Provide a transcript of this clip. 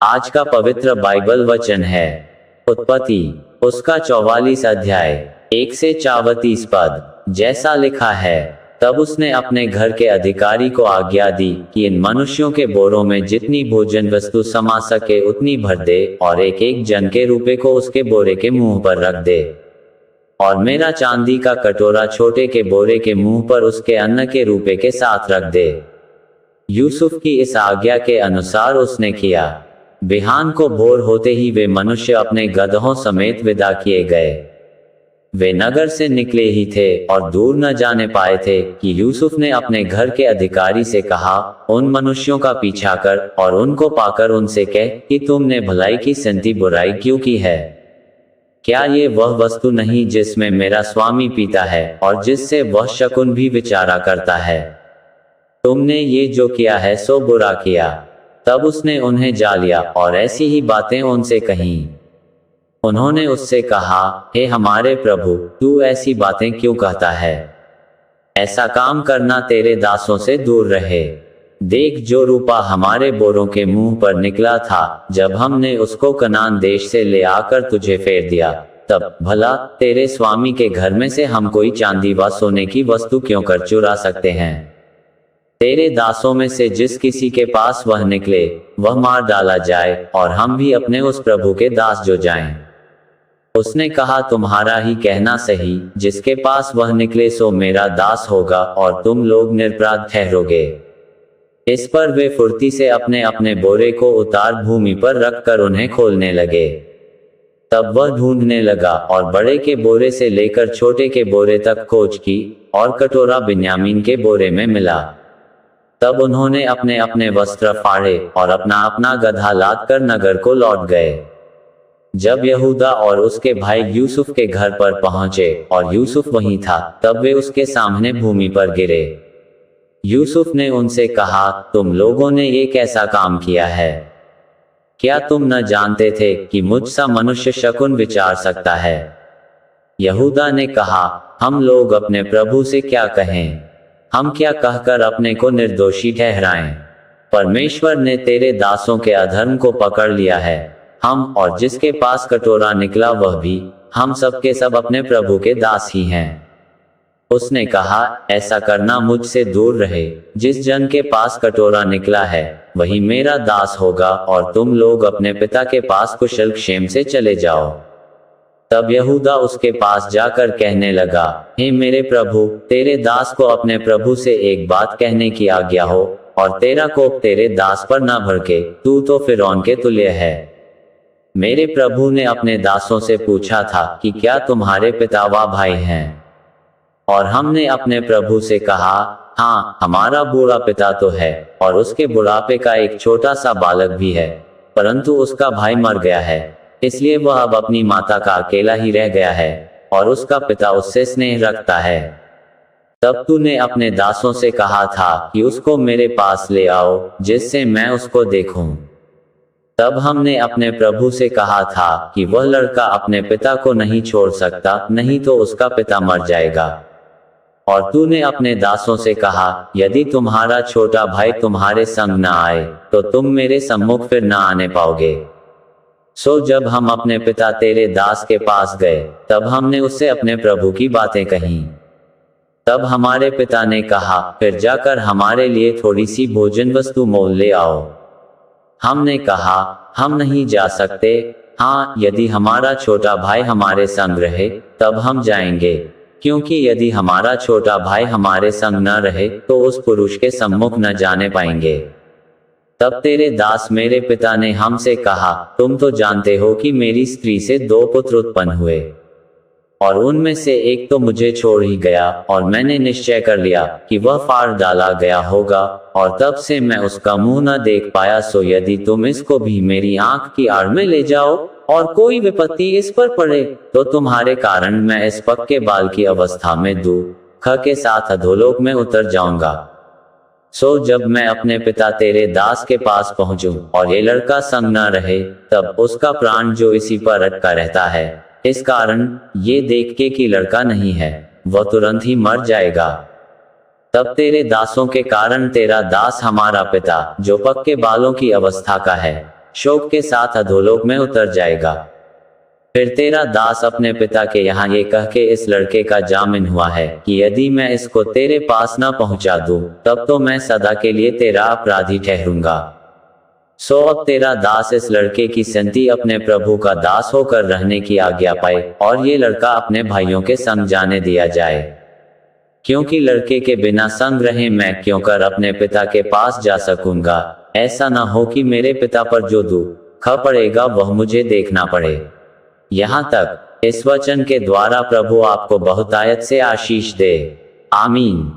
आज का पवित्र बाइबल वचन है उत्पत्ति उसका 44 अध्याय 1 से 34 पद। जैसा लिखा है, तब उसने अपने घर के अधिकारी को आज्ञा दी कि इन मनुष्यों के बोरों में जितनी भोजन वस्तु समा सके उतनी भर दे और एक एक जन के रुपए को उसके बोरे के मुंह पर रख दे। और मेरा चांदी का कटोरा छोटे के बोरे के मुंह पर उसके अन्न के रुपए के साथ रख दे। यूसुफ की इस आज्ञा के अनुसार उसने किया। बिहान को भोर होते ही वे मनुष्य अपने गदहों समेत विदा किए गए। वे नगर से निकले ही थे और दूर न जाने पाए थे कि यूसुफ ने अपने घर के अधिकारी से कहा, उन मनुष्यों का पीछा कर और उनको पाकर उनसे कह कि तुमने भलाई की संति बुराई क्यों की है। क्या ये वह वस्तु नहीं जिसमें मेरा स्वामी पीता है और जिससे वह शकुन भी विचारा करता है। तुमने ये जो किया है सो बुरा किया। तब उसने उन्हें जा लिया और ऐसी ही बातें उनसे कहीं। उन्होंने उससे कहा, हे हमारे प्रभु, तू ऐसी बातें क्यों कहता है? ऐसा काम करना तेरे दासों से दूर रहे। देख, जो रूपा हमारे बोरों के मुंह पर निकला था, जब हमने उसको कनान देश से ले आकर तुझे फेर दिया, तब भला तेरे स्वामी के घर में से हम कोई चांदी व सोने की वस्तु क्यों कर चुरा सकते हैं? तेरे दासों में से जिस किसी के पास वह निकले, वह मार डाला जाए और हम भी अपने उस प्रभु के दास जो जाएं। उसने कहा, तुम्हारा ही कहना सही, जिसके पास वह निकले सो मेरा दास होगा और तुम लोग निरपराध ठहरोगे। इस पर वे फुर्ती से अपने अपने बोरे को उतार भूमि पर रखकर उन्हें खोलने लगे। तब वह ढूंढने लगा और बड़े के बोरे से लेकर छोटे के बोरे तक खोज की और कटोरा बिन्यामीन के बोरे में मिला। तब उन्होंने अपने अपने वस्त्र फाड़े और अपना अपना गधा लाद कर नगर को लौट गए। जब यहूदा और उसके भाई यूसुफ के घर पर पहुंचे और यूसुफ वहीं था, तब वे उसके सामने भूमि पर गिरे। यूसुफ ने उनसे कहा, तुम लोगों ने ये कैसा काम किया है? क्या तुम न जानते थे कि मुझसा मनुष्य शकुन विचार सकता है? यहूदा ने कहा, हम लोग अपने प्रभु से क्या कहें? हम क्या कहकर अपने को निर्दोषी ठहराएं? परमेश्वर ने तेरे दासों के अधर्म को पकड़ लिया है। हम और जिसके पास कटोरा निकला वह भी, हम सब के सब अपने प्रभु के दास ही हैं। उसने कहा, ऐसा करना मुझसे दूर रहे। जिस जन के पास कटोरा निकला है वही मेरा दास होगा और तुम लोग अपने पिता के पास कुशल क्षेम से चले जाओ। तब यहूदा उसके पास जाकर कहने लगा, हे मेरे प्रभु, तेरे दास को अपने प्रभु से एक बात कहने की आज्ञा हो और तेरा कोप तेरे दास पर ना भड़के, तू तो फिरौन के तुल्य है। मेरे प्रभु ने अपने दासों से पूछा था कि क्या तुम्हारे पिता व भाई हैं? और हमने अपने प्रभु से कहा, हाँ, हमारा बूढ़ा पिता तो है और उसके बुढ़ापे का एक छोटा सा बालक भी है, परंतु उसका भाई मर गया है, इसलिए वह अब अपनी माता का अकेला ही रह गया है और उसका पिता उससे स्नेह रखता है। तब तूने अपने दासों से कहा था कि उसको मेरे पास ले आओ जिससे मैं उसको देखूं। तब हमने अपने प्रभु से कहा था कि वह लड़का अपने पिता को नहीं छोड़ सकता, नहीं तो उसका पिता मर जाएगा। और तूने अपने दासों से कहा, यदि तुम्हारा छोटा भाई तुम्हारे संग न आए तो तुम मेरे सम्मुख फिर न आने पाओगे। सो जब हम अपने पिता तेरे दास के पास गए, तब हमने उससे अपने प्रभु की बातें कहीं। तब हमारे पिता ने कहा, फिर जाकर हमारे लिए थोड़ी सी भोजन वस्तु मोल ले आओ। हमने कहा, हम नहीं जा सकते। हाँ, यदि हमारा छोटा भाई हमारे संग रहे तब हम जाएंगे, क्योंकि यदि हमारा छोटा भाई हमारे संग न रहे तो उस पुरुष के सम्मुख न जाने पाएंगे। तब तेरे दास मेरे पिता ने हमसे कहा, तुम तो जानते हो कि मेरी स्त्री से 2 पुत्र उत्पन्न हुए और उनमें से एक तो मुझे छोड़ ही गया और मैंने निश्चय कर लिया कि वह फाड़ डाला गया होगा और तब से मैं उसका मुंह न देख पाया। सो यदि तुम इसको भी मेरी आंख की आड़ में ले जाओ और कोई विपत्ति इस पर पड़े तो तुम्हारे कारण मैं इस पक्के बाल की अवस्था में दुख के साथ अधोलोक में उतर जाऊंगा। सो जब मैं अपने पिता तेरे दास के पास पहुंचूं और ये लड़का संग न रहे, तब उसका प्राण जो इसी पर अटका रहता है, इस कारण ये देख के कि लड़का नहीं है, वह तुरंत ही मर जाएगा। तब तेरे दासों के कारण तेरा दास हमारा पिता जो पक्के बालों की अवस्था का है शोक के साथ अधोलोक में उतर जाएगा। फिर तेरा दास अपने पिता के यहाँ ये कह के इस लड़के का जामिन हुआ है कि यदि मैं इसको तेरे पास न पहुंचा दूं, तब तो मैं सदा के लिए तेरा अपराधी ठहरूंगा। सो अब तेरा दास इस लड़के की संति अपने प्रभु का दास होकर रहने की आज्ञा पाए, और ये लड़का अपने भाइयों के संग जाने दिया जाए, क्योंकि लड़के के बिना संग रहे मैं क्यों कर अपने पिता के पास जा सकूंगा। ऐसा न हो कि मेरे पिता पर जो दुख पड़ेगा वह मुझे देखना पड़े। यहाँ तक इस वचन के द्वारा प्रभु आपको बहुतायत से आशीष दे। आमीन।